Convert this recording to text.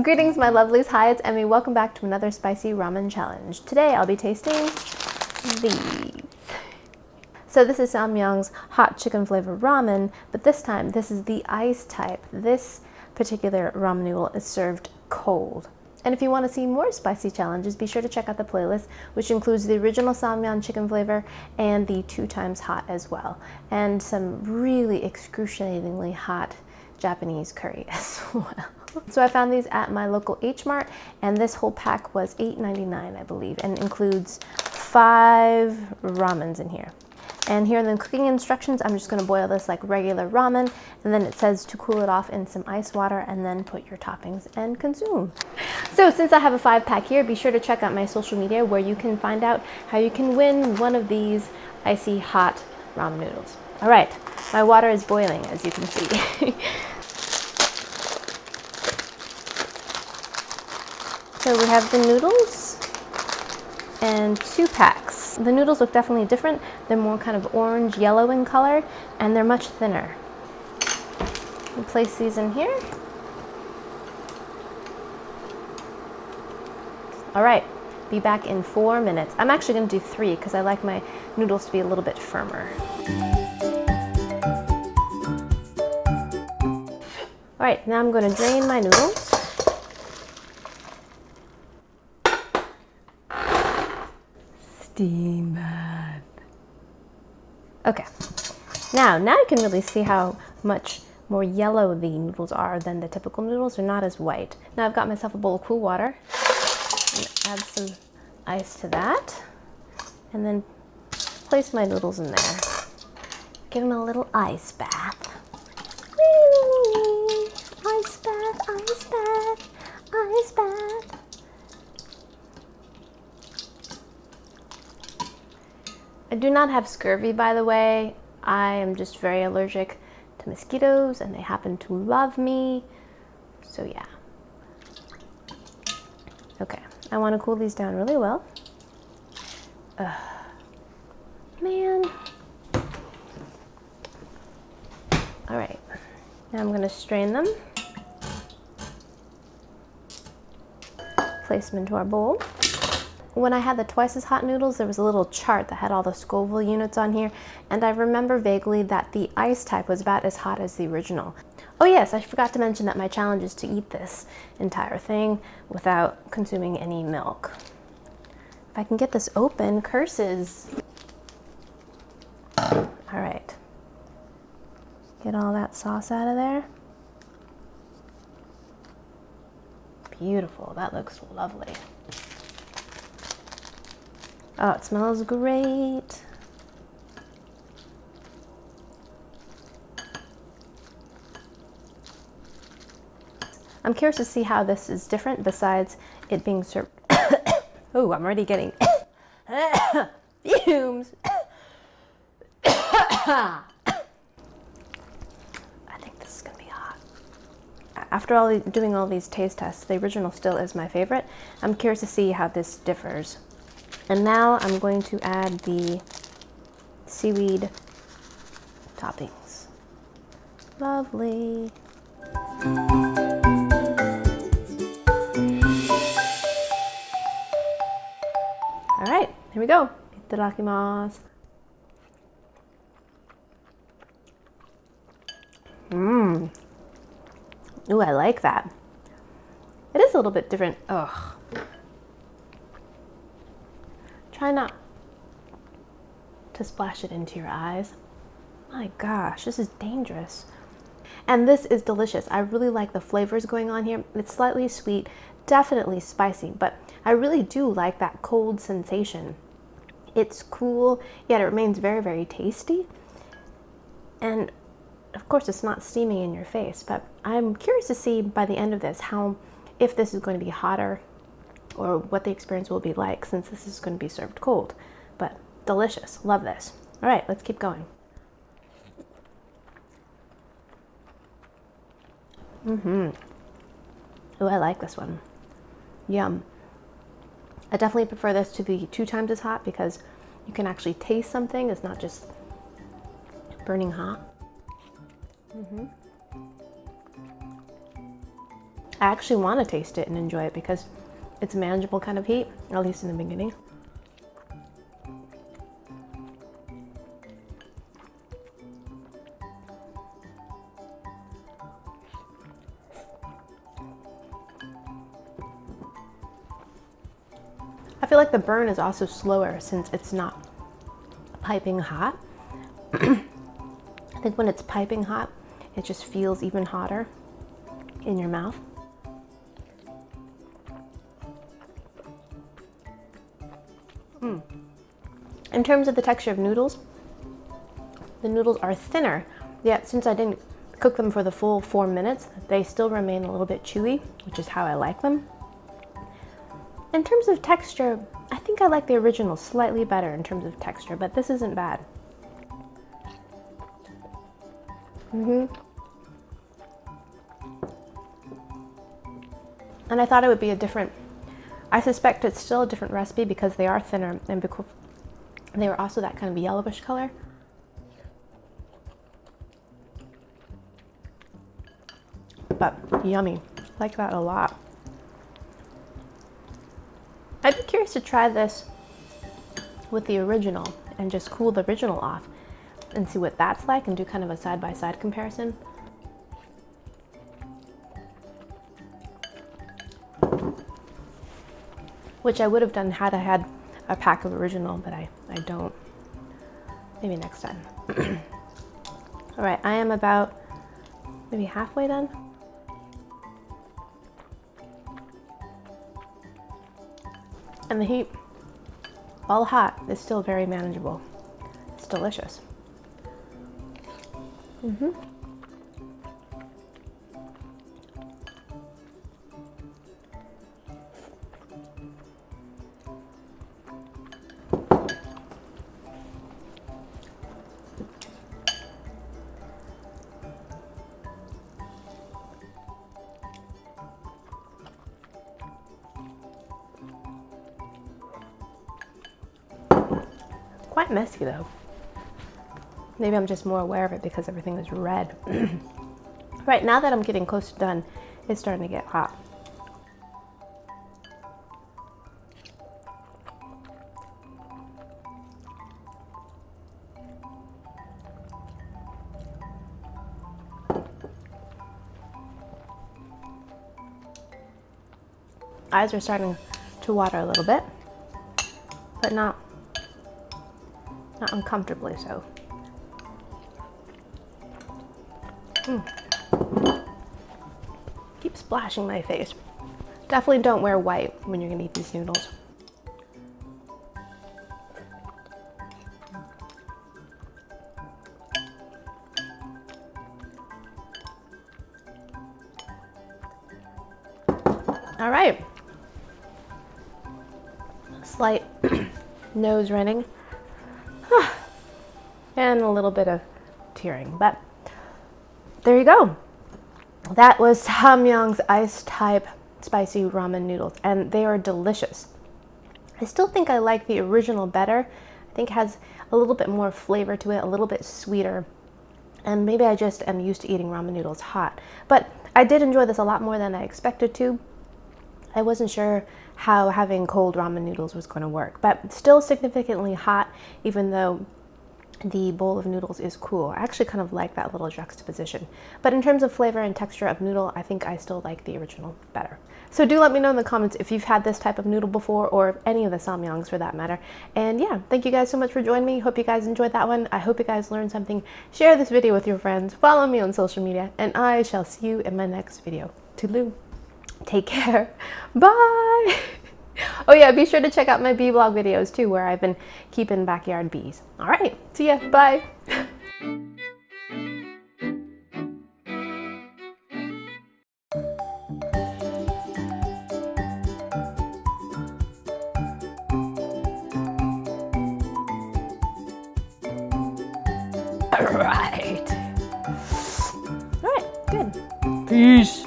Greetings, my lovelies. Hi, it's Emmy. Welcome back to another spicy ramen challenge. Today I'll be tasting these. So this is Samyang's hot chicken flavored ramen, but this time this is the ice type. This particular ramen noodle is served cold. And if you want to see more spicy challenges, be sure to check out the playlist, which includes the original Samyang chicken flavor and the 2 times hot as well, and some really excruciatingly hot Japanese curry as well. So I found these at my local H Mart, and this whole pack was $8.99, I believe, and includes 5 ramens in here. And here in the cooking instructions, I'm just going to boil this like regular ramen, and then it says to cool it off in some ice water and then put your toppings and consume. So since I have a 5-pack here, be sure to check out my social media where you can find out how you can win one of these icy hot ramen noodles. All right, my water is boiling, as you can see. So we have the noodles and 2 packs. The noodles look definitely different. They're more kind of orange yellow in color, and they're much thinner. We'll place these in here. All right, be back in 4 minutes. I'm actually gonna do 3 because I like my noodles to be a little bit firmer. All right, now I'm gonna drain my noodles. Steam that. Okay, now you can really see how much more yellow the noodles are than the typical noodles. They're not as white. Now I've got myself a bowl of cool water. Add some ice to that, and then place my noodles in there. Give them a little ice bath. Whee! Ice bath, ice bath, ice bath. I do not have scurvy, by the way. I am just very allergic to mosquitoes, and they happen to love me. So yeah. Okay, I want to cool these down really well. Man. All right, now I'm gonna strain them. Place them into our bowl. When I had the twice as hot noodles, there was a little chart that had all the Scoville units on here, and I remember vaguely that the ice type was about as hot as the original. Oh yes, I forgot to mention that my challenge is to eat this entire thing without consuming any milk. If I can get this open, curses. All right, get all that sauce out of there. Beautiful, that looks lovely. Oh, it smells great. I'm curious to see how this is different besides it being served. Oh, I'm already getting fumes. I think this is gonna be hot. After doing all these taste tests, the original still is my favorite. I'm curious to see how this differs. And now I'm going to add the seaweed toppings. Lovely. All right, here we go. Itadakimasu. Mmm. Ooh, I like that. It is a little bit different. Ugh. Try not to splash it into your eyes. My gosh, this is dangerous. And this is delicious. I really like the flavors going on here. It's slightly sweet, definitely spicy, but I really do like that cold sensation. It's cool, yet it remains very, very tasty. And of course, it's not steaming in your face, but I'm curious to see by the end of this if this is going to be hotter or what the experience will be like, since this is going to be served cold. But delicious, love this. All right, let's keep going. Oh, I like this one. Yum. I definitely prefer this to the 2 times as hot because you can actually taste something. It's not just burning hot. I actually want to taste it and enjoy it because it's a manageable kind of heat, at least in the beginning. I feel like the burn is also slower since it's not piping hot. I think when it's piping hot, it just feels even hotter in your mouth. In terms of the texture of noodles, the noodles are thinner, yet since I didn't cook them for the full 4 minutes, they still remain a little bit chewy, which is how I like them. In terms of texture, I think I like the original slightly better in terms of texture, but this isn't bad. And I thought it would be a different, I suspect it's still a different recipe because they are thinner and because they were also that kind of yellowish color. But yummy, like that a lot. I'd be curious to try this with the original and just cool the original off and see what that's like and do kind of a side-by-side comparison. Which I would have done had I had a pack of original, but I don't. Maybe next time. All right, I am about maybe halfway done. And the heat, while hot, is still very manageable. It's delicious. Quite messy though. Maybe I'm just more aware of it because everything is red. Right, now that I'm getting close to done, it's starting to get hot. Eyes are starting to water a little bit, but not uncomfortably so. Keep splashing my face. Definitely don't wear white when you're gonna eat these noodles. All right. Slight nose running. And a little bit of tearing, but there you go. That was Samyang's ice type spicy ramen noodles, and they are delicious. I still think I like the original better. I think it has a little bit more flavor to it, a little bit sweeter, and maybe I just am used to eating ramen noodles hot. But I did enjoy this a lot more than I expected to. I wasn't sure how having cold ramen noodles was going to work, but still significantly hot, even though the bowl of noodles is cool. I actually kind of like that little juxtaposition. But in terms of flavor and texture of noodle, I think I still like the original better. So do let me know in the comments if you've had this type of noodle before, or any of the Samyangs for that matter. And yeah, thank you guys so much for joining me. Hope you guys enjoyed that one. I hope you guys learned something. Share this video with your friends. Follow me on social media, and I shall see you in my next video. Toodaloo. Take care. Bye. Oh yeah, be sure to check out my bee vlog videos too, where I've been keeping backyard bees. All right, see ya, bye. All right, good. Peace.